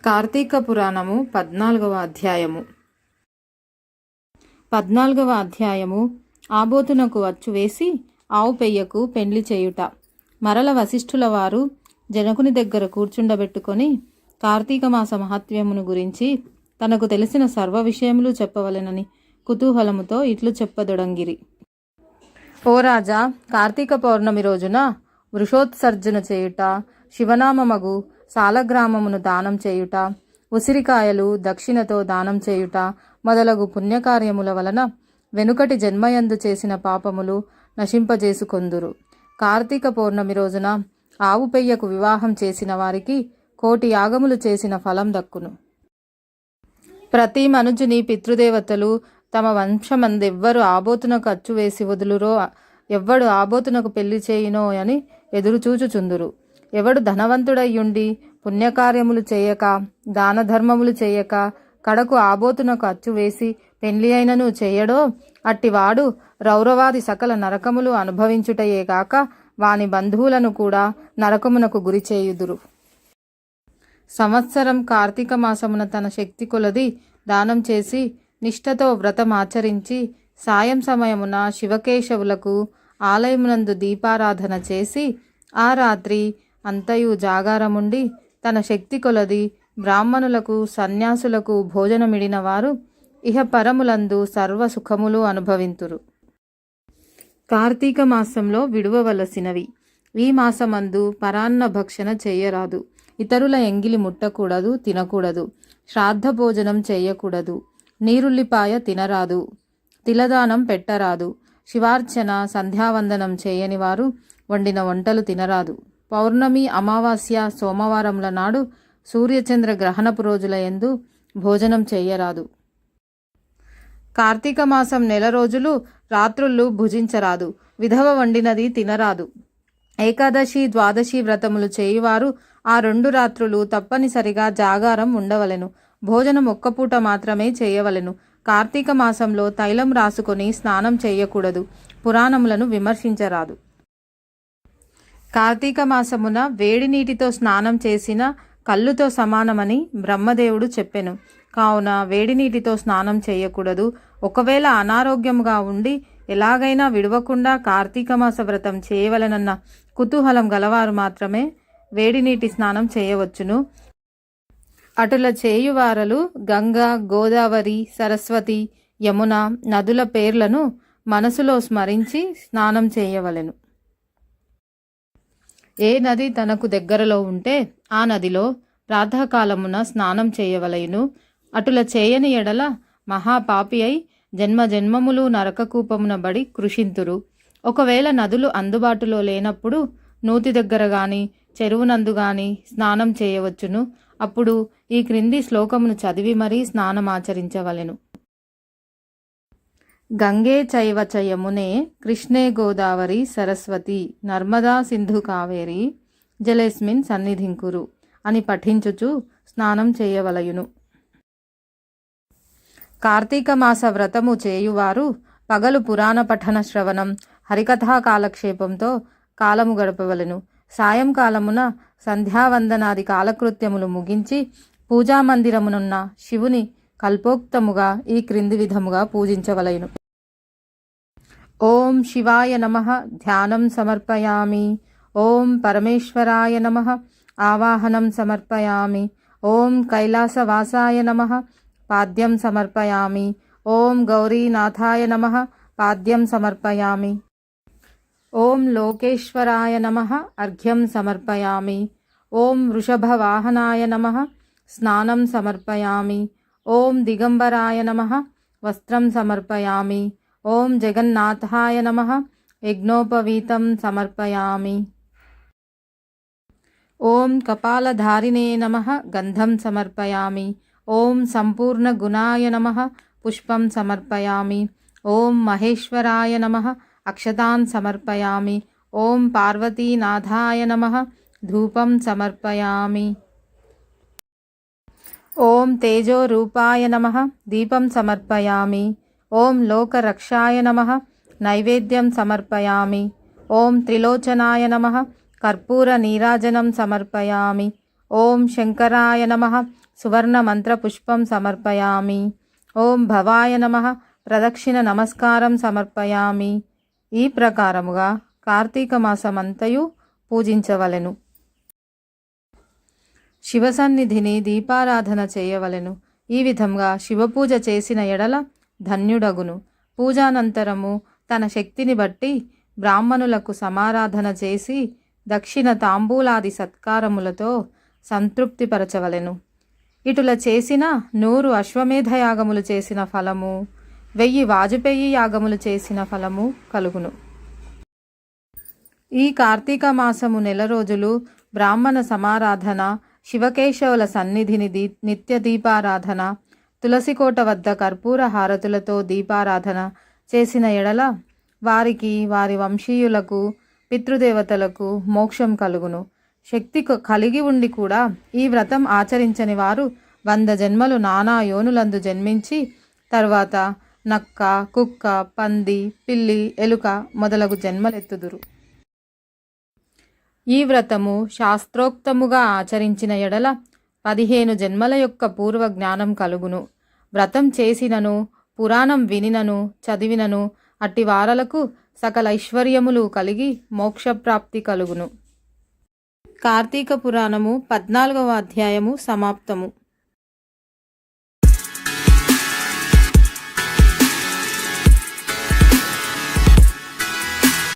కార్తీక పురాణము 14వ అధ్యాయము. 14వ అధ్యాయము. ఆబోతునకు అచ్చు వేసి ఆవు పెయ్యకు పెండ్లి చేయుట. మరల వశిష్ఠుల వారు జనకుని దగ్గర కూర్చుండబెట్టుకొని కార్తీక మాస మహత్యమును గురించి తనకు తెలిసిన సర్వ విషయములు చెప్పవలెనని కుతూహలముతో ఇట్లు చెప్పదొడంగిరి. ఓ రాజా, కార్తీక పౌర్ణమి రోజున వృషోత్సర్జన చేయుట, శివనామమగు సాలగ్రామమును దానం చేయుట, ఉసిరికాయలు దక్షిణతో దానం చేయుట మొదలగు పుణ్యకార్యముల వలన వెనుకటి జన్మయందు చేసిన పాపములు నశింపజేసుకొందురు. కార్తీక పౌర్ణమి రోజున ఆవు పెయ్యకు వివాహం చేసిన వారికి 1,000,000 యాగములు చేసిన ఫలం దక్కును. ప్రతి మనుజుని పితృదేవతలు తమ వంశమందెవ్వరు ఆబోతునకు అచ్చు వేసి వదులురో, ఎవ్వడు ఆబోతునకు పెళ్లి చేయునో అని ఎదురుచూచుచుందురు. ఎవడు ధనవంతుడయ్యుండి పుణ్యకార్యములు చేయక దానధర్మములు చేయక కడకు ఆబోతునకు అచ్చు వేసి పెళ్లి అయినను చేయడో, అట్టివాడు రౌరవాది సకల నరకములు అనుభవించుటయే కాక వాని బంధువులను కూడా నరకమునకు గురి చేయుదురు. సంవత్సరం కార్తీక మాసమున తన శక్తి కొలది దానం చేసి నిష్ఠతో వ్రతమాచరించి సాయం సమయమున శివకేశవులకు ఆలయమునందు దీపారాధన చేసి ఆ రాత్రి అంతయు జాగారముండి తన శక్తి కొలది బ్రాహ్మణులకు సన్యాసులకు భోజనమిడిన వారు ఇహ పరములందు సర్వ సుఖములు అనుభవింతురు. కార్తీక మాసంలో విడువవలసినవి. ఈ మాసమందు పరాన్న భక్షణ చేయరాదు, ఇతరుల ఎంగిలి ముట్టకూడదు, తినకూడదు, శ్రాద్ధ భోజనం చేయకూడదు, నీరుల్లిపాయ తినరాదు, తిలదానం పెట్టరాదు, శివార్చన సంధ్యావందనం చేయని వారు వండిన వంటలు తినరాదు. పౌర్ణమి, అమావాస్య, సోమవారముల నాడు సూర్యచంద్ర గ్రహణపు రోజుల యందు భోజనం చెయ్యరాదు. కార్తీక మాసం నెల రోజులు రాత్రుళ్ళు భుజించరాదు, విధవ వండినది తినరాదు. ఏకాదశి, ద్వాదశి వ్రతములు చేయువారు ఆ 2 రాత్రులు తప్పనిసరిగా జాగారం ఉండవలెను. భోజనం ఒక్కపూట మాత్రమే చేయవలెను. కార్తీక మాసంలో తైలం రాసుకొని స్నానం చేయకూడదు. పురాణములను విమర్శించరాదు. కార్తీక మాసమున వేడి నీటితో స్నానం చేసిన కళ్ళుతో సమానమని బ్రహ్మదేవుడు చెప్పెను. కావున వేడి నీటితో స్నానం చేయకూడదు. ఒకవేళ అనారోగ్యముగా ఉండి ఎలాగైనా విడవకుండా కార్తీక మాస వ్రతం చేయవలనన్న కుతూహలం గలవారు మాత్రమే వేడి నీటి స్నానం చేయవచ్చును. అటుల చేయువారలు గంగా, గోదావరి, సరస్వతి, యమున నదుల పేర్లను మనసులో స్మరించి స్నానం చేయవలెను. ఏ నది తనకు దగ్గరలో ఉంటే ఆ నదిలో ప్రాతకాలమున స్నానం చేయవలెను. అటుల చేయని ఎడల మహాపాపి అయి జన్మజన్మములు నరకకూపమున బడి కృషింతురు. ఒకవేళ నదులు అందుబాటులో లేనప్పుడు నూతి దగ్గర గాని చెరువునందు గాని స్నానం చేయవచ్చును. అప్పుడు ఈ క్రింది శ్లోకమును చదివి మరీ స్నానమాచరించవలెను. గంగే చైవ చ యమునే కృష్ణే గోదావరి సరస్వతి నర్మదా సింధు కావేరి జలేస్మిన్ సన్నిధింకురు అని పఠించుచు స్నానం చేయవలయును. కార్తీక మాస వ్రతము చేయువారు పగలు పురాణ పఠన శ్రవణం, హరికథా కాలక్షేపంతో కాలము గడపవలెను. సాయంకాలమున సంధ్యావందనాది కాలకృత్యములు ముగించి పూజామందిరమునున్న శివుని కల్పోక్తముగా ఈ క్రింది విధముగా పూజించవలెను. ఓం శివాయ నమః ధ్యానం సమర్పయామి. ఓం పరమేశ్వరాయ నమః ఆవాహనం సమర్పయామి. ఓం కైలాసవాసాయ నమః పాద్యం సమర్పయామి. ఓం గౌరీనాథాయ నమః పాద్యం సమర్పయామి. ఓం లోకేశ్వరాయ నమః అర్ఘ్యం సమర్పయామి. ఓం వృషభవాహనాయ నమః స్నానం సమర్పయామి. ఓం దిగంబరాయ నమః వస్త్రం సమర్పయామి. ఓం జగన్నాథాయ నమః యజ్ఞోపవీతం సమర్పయామి. ఓం కపాలధారిణే నమః గంధం సమర్పయామి. ఓం సంపూర్ణ గుణాయ నమః పుష్పం సమర్పయామి. ఓం మహేశ్వరాయ నమః అక్షతాన్ సమర్పయామి. ఓం పార్వతీనాథాయ నమః ధూపం సమర్పయామి. ఓం తేజోరూపాయ నమః దీపం సమర్పయామి. ఓం లోకరక్షాయ నమః నైవేద్యం సమర్పయామి. ఓం త్రిలోచనాయ నమః కర్పూర నీరాజనం సమర్పయామి. ఓం శంకరాయ నమః సువర్ణ మంత్ర పుష్పం సమర్పయామి. ఓం భవాయ నమః ప్రదక్షిణ నమస్కారం సమర్పయామి. ఈ ప్రకారముగా కార్తీక మాసమంతయు పూజించవలెను. శివసన్నిధిని దీపారాధన చేయవలెను. ఈ విధంగా శివపూజ చేసిన ఎడల ధన్యుడగును. పూజానంతరము తన శక్తిని బట్టి బ్రాహ్మణులకు సమారాధన చేసి దక్షిణ తాంబూలాది సత్కారములతో సంతృప్తిపరచవలెను. ఇటుల చేసిన 100 అశ్వమేధ యాగములు చేసిన ఫలము, 1000 వాజపేయి యాగములు చేసిన ఫలము కలుగును. ఈ కార్తీక మాసము నెల రోజులు బ్రాహ్మణ సమారాధన, శివకేశవుల సన్నిధిని నిత్య దీపారాధన, తులసికోట వద్ద కర్పూర హారతులతో దీపారాధన చేసిన ఎడల వారికి, వారి వంశీయులకు, పితృదేవతలకు మోక్షం కలుగును. శక్తి కలిగి ఉండి కూడా ఈ వ్రతం ఆచరించని వారు 100 జన్మలు నానా యోనులందు జన్మించి తర్వాత నక్క, కుక్క, పంది, పిల్లి, ఎలుక మొదలగు జన్మలెత్తుదురు. ఈ వ్రతము శాస్త్రోక్తముగా ఆచరించిన ఎడల 15 జన్మల యొక్క పూర్వ జ్ఞానం కలుగును. వ్రతం చేసినను, పురాణం వినినను, చదివినను అట్టి వారలకు సకల ఐశ్వర్యములు కలిగి మోక్షప్రాప్తి కలుగును. కార్తీక పురాణము 14వ అధ్యాయము సమాప్తము.